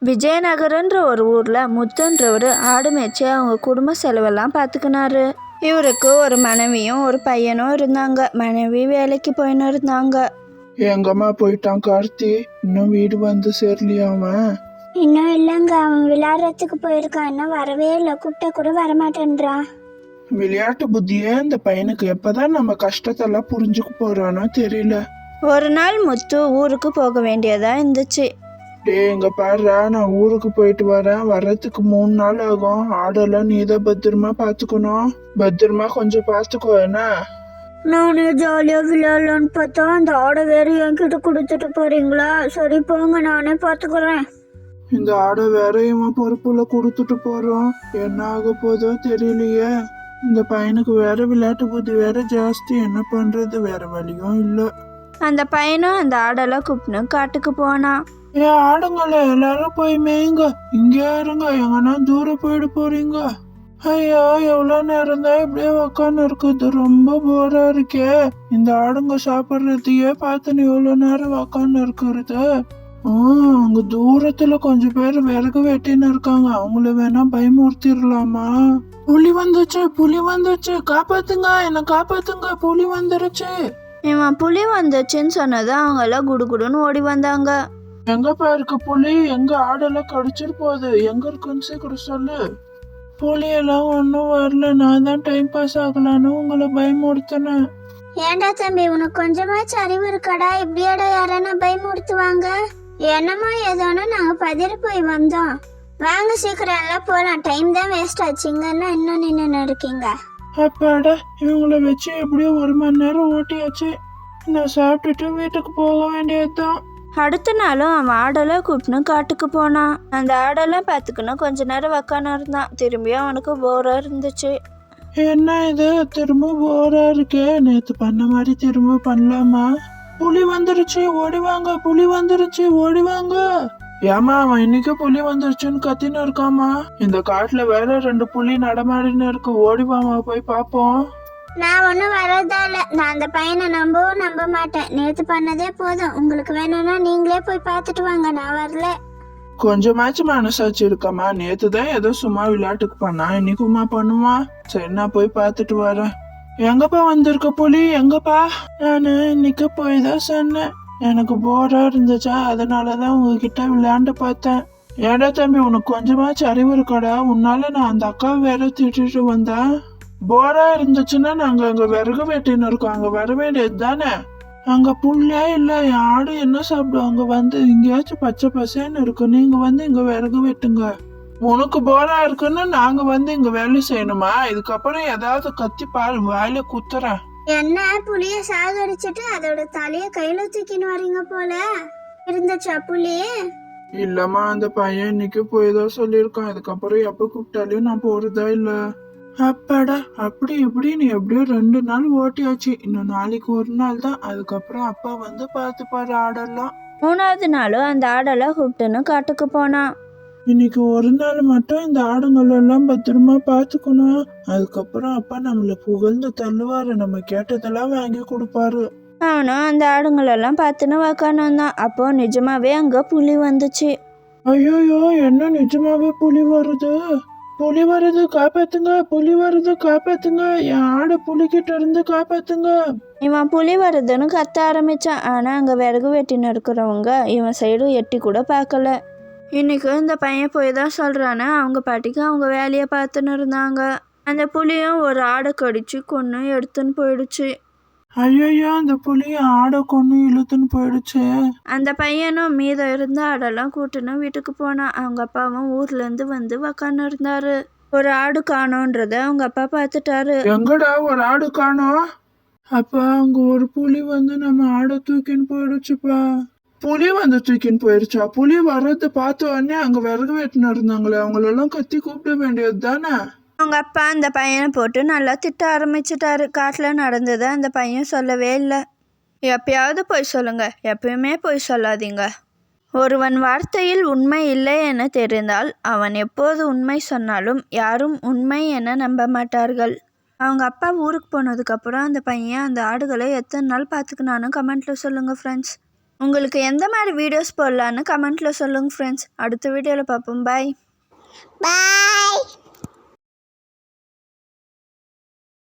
விஜயநகரன்ற ஒரு ஊரில் முத்துன்றவர் ஆடு மேய்ச்சி அவங்க குடும்ப செலவெல்லாம் பார்த்துக்கினாரு. இவருக்கு ஒரு மனைவியும் ஒரு பையனும் இருந்தாங்க. மனைவி வேலைக்கு போயின்னு இருந்தாங்க. எங்கம்மா போயிட்டான் கார்த்தி? இன்னும் வீடு வந்து சேரலையா அவன்? இன்னும் இல்லைங்க, அவன் விளையாடுறதுக்கு போயிருக்கான். இன்னும் வரவே இல்லை, கூப்பிட்டா கூட வரமாட்டேன்றான். விளையாட்டு புத்தியே இந்த பையனுக்கு. எப்பதான் நம்ம கஷ்டத்தெல்லாம் புரிஞ்சுக்க போறானோ தெரியல. ஒரு நாள் முத்து ஊருக்கு போக வேண்டியதா இருந்துச்சு. இங்க பாருடா, நான் ஊருக்கு போயிட்டு வரேன். வர்றதுக்கு 3 நாள் ஆகும். ஆடெல்லாம் நீதான் பத்திரமா பாத்துக்கணும். பத்திரமா கொஞ்சம் பாத்துக்கோ என்ன. நானே ஜாலியாக விளையாடலான்னு பார்த்தா அந்த ஆடை வேற என்கிட்ட கொடுத்துட்டு போறீங்களா? சரி போங்க, நானே பார்த்துக்கிறேன். இந்த ஆடை வேற இவன் பொறுப்புல கொடுத்துட்டு போறோம். என்ன ஆக போதோ தெரியலையே. இந்த பையனுக்கு வேற விளையாட்டு புத்தி வேற ஜாஸ்தி. என்ன பண்றது, வேற வழியும் இல்ல. அந்த பையனும் அந்த ஆடெல்லாம் கூப்பிட்டு காட்டுக்கு போனான். ஏன் ஆடுங்களே, எல்லாரும் போய் மேயுங்க. இங்க இருங்க, எங்கன்னா தூரம் போயிட போறீங்க. ஐயோ, எவ்வளவு நேரம் தான் இப்படியே உக்காந்து இருக்குது. ரொம்ப போரா இருக்கே. இந்த ஆடுங்க சாப்பிட்றதையே பார்த்து எவ்வளவு நேரம் உக்காந்து இருக்கிறது. அங்க தூரத்துல கொஞ்சம் பேர் விறகு வெட்டின்னு இருக்காங்க. அவங்கள வேணா பயமுறுத்திடலாமா? புலி வந்துச்சு, புலி வந்துச்சு, காப்பாத்துங்க, என்ன காப்பாத்துங்க, புலி வந்துருச்சு. இவன் புலி வந்துச்சுன்னு சொன்னது அவங்க எல்லாம் குடுகுடுன்னு ஓடி வந்தாங்க. எங்கப்பா இருக்கு புலி? எங்க ஆடெல்லாம் கடிச்சிட்டு போகுது. எங்க இருக்குன்னு சீக்கிரம் சொல்லு. புலியெல்லாம் ஒன்றும் வரல. நான் தான் டைம் பாஸ் ஆகலான்னு உங்களை பயமுறுத்தினேன். ஏண்டா தம்பி, உனக்கு கொஞ்சமாச்சு அறிவு இருக்காடா? இப்படியாடா யாரானா பயமுறுத்துவாங்க? என்னமோ ஏதோன்னு நாங்க பதறி போய் வந்தோம். வாங்க சீக்கிரம் எல்லாம் போலாம், டைம் தான் வேஸ்ட் ஆச்சுங்கன்னா இன்னும் நின்று இருக்கீங்க. அப்பாடா, இவங்கள வச்சு எப்படியோ 1 மணி நேரம் ஓட்டியாச்சு. நான் சாப்பிட்டுட்டு வீட்டுக்கு போக வேண்டியதுதான். அடுத்த நாளும் அவன் ஆடெல்லாம் கூப்பிட்டு காட்டுக்கு போனான். அந்த ஆடெல்லாம் பார்த்துக்கணும் கொஞ்ச நேரம் உக்காந்து இருந்தான். திரும்பியும் அவனுக்கு போரா இருந்துச்சு. என்ன இது, திரும்ப போரா இருக்கே. நேத்து பண்ண மாதிரி திரும்ப பண்ணலாமா? புலி வந்துருச்சு, ஓடிவாங்க, புலி வந்துருச்சு, ஓடிவாங்க. ஏமா, அவன் இன்னைக்கு புலி வந்துருச்சுன்னு கத்தின்னு இருக்காமா? இந்த காட்டுல வேற 2 புலி நடமாடின்னு இருக்கு. ஓடிவாமா, போய் பாப்போம். நான் ஒன்றும் வரதா இல்லை. நான் அந்த பையனை நம்பவும் நம்ப மாட்டேன். நேற்று பண்ணதே போதும். உங்களுக்கு வேணும்னா நீங்களே போய் பார்த்துட்டு வாங்க, நான் வரல. கொஞ்சமாச்சும் மனசாச்சு இருக்கமா? நேத்துதான் ஏதோ சும்மா விளையாட்டுக்கு பண்ணா, இன்னைக்குமா பண்ணுவா? சரி, நான் போய் பார்த்துட்டு வரேன். எங்கப்பா வந்திருக்க புலி? எங்கப்பா? நானு இன்னைக்கு போய் தான் சொன்னேன். எனக்கு போரா இருந்துச்சா, அதனாலதான் உங்ககிட்ட விளையாண்டு பார்த்தேன். ஏடா தம்பி, உனக்கு கொஞ்சமாச்சும் அறிவு இருக்காடா? உன்னால நான் அந்த அக்காவை வேற திட்டிட்டு வந்தேன். போரா இருந்துச்சுன்னா நாங்க அங்க விறகு வெட்டின்னு இருக்கோம், அங்க வர வேண்டியது தானே. அங்க புள்ளே இல்ல. என் ஆடு என்ன சாப்பிடும்? அங்க வந்து இங்கேயாச்சும் பச்சை பசேன்னு இருக்கு. நீங்க வந்து இங்க விறகு வெட்டுங்க. உனக்கு போரா இருக்குன்னு நாங்க வந்து இங்க வேலை செய்யணுமா? இதுக்கப்புறம் ஏதாவது கத்தி பாரு, வாயில குத்துறேன். என்ன, புளிய சாகடிச்சிட்டு அதோட தலைய கையில தூக்கின்னு வரீங்க போல இருந்துச்சா புளி? இல்லம்மா, அந்த பையன் இன்னைக்கு போய் தான் சொல்லியிருக்கான். இதுக்கப்புறம் எப்ப கூப்பிட்டாலையும் நான் போறதா இல்ல. அப்பாடா, அப்படி இப்படின்னு எப்படியோ 2 நாள் ஓட்டியாச்சு. இன்னும் நாளைக்கு 1 நாள் தான். அதுக்கப்புறம் அப்பா வந்து பார்த்துப்பாரு ஆடெல்லாம். 3வது நாளும் அந்த ஆடெல்லாம் கூப்பிட்டுன்னு காட்டுக்கு போனான். இன்னைக்கு 1 நாள் மட்டும் இந்த ஆடுங்களெல்லாம் பத்திரமா பார்த்துக்கணும். அதுக்கப்புறம் அப்பா நம்மள புகழ்ந்து தள்ளுவாரு. நம்ம கேட்டதெல்லாம் வாங்கி கொடுப்பாரு. அவனும் அந்த ஆடுங்களெல்லாம் பார்த்துன்னு உக்காந்து வந்தான். அப்போ நிஜமாவே அங்க புலி வந்துச்சு. ஐயோயோ, என்ன நிஜமாவே புலி வருது? புலி வருது, காப்பாத்துங்க, புலி வருது, காப்பாத்துங்க, என் ஆடு புலிகிட்ட இருந்து காப்பாத்துங்க. இவன் புலி வருதுன்னு கத்த ஆரம்பிச்சான். ஆனா அங்க விறகு வெட்டின்னு இருக்கிறவங்க இவன் சைடு எட்டி கூட பார்க்கல. இன்னைக்கு இந்த பையன் போய் தான் சொல்றானே, அவங்க பாட்டிக்கு அவங்க வேலையை பார்த்துன்னு இருந்தாங்க. அந்த புலியும் ஒரு ஆடை கடிச்சு கொன்னு எடுத்துன்னு போயிடுச்சு. ஐயோ, அந்த புலி ஆடை கொண்டு இழுத்துன்னு போயிடுச்சு. அந்த பையனும் மீதம் இருந்த ஆடெல்லாம் கூட்டுன்னு வீட்டுக்கு போனான். அவங்க அப்பாவும் ஊர்ல இருந்து வந்து உக்காந்து இருந்தாரு. ஒரு ஆடு காணோன்றத அவங்க அப்பா பார்த்துட்டாரு. எங்கடா ஒரு ஆடு காணோம்? அப்பா, அங்க ஒரு புலி வந்து நம்ம ஆடை தூக்கின்னு போயிடுச்சுப்பா. புலி வந்து தூக்கின்னு போயிடுச்சா? புலி வர்றது பார்த்த உடனே அங்க விறகு வெட்டின்னு இருந்தாங்களே, அவங்களெல்லாம் கத்தி கூப்பிட வேண்டியது தானே. அவங்க அப்பா அந்த பையனை போட்டு நல்லா திட்ட ஆரம்பிச்சிட்டாரு. காட்டில் நடந்ததை அந்த பையன் சொல்லவே இல்லை. எப்பயாவது பொய் சொல்லுங்க, எப்பயுமே பொய் சொல்லாதீங்க. ஒருவன் வார்த்தையில் உண்மை இல்லை என தெரிந்தால் அவன் எப்போது உண்மை சொன்னாலும் யாரும் உண்மை என நம்ப மாட்டார்கள். அவங்க அப்பா ஊருக்கு போனதுக்கப்புறம் அந்த பையன் அந்த ஆடுகளை எத்தனை நாள் பார்த்துக்கினான்னு கமெண்ட்டில் சொல்லுங்கள் ஃப்ரெண்ட்ஸ். உங்களுக்கு எந்த மாதிரி வீடியோஸ் போடலான்னு கமெண்ட்டில் சொல்லுங்கள் ஃப்ரெண்ட்ஸ். அடுத்த வீடியோவில் பார்ப்போம். பாய். பாய்.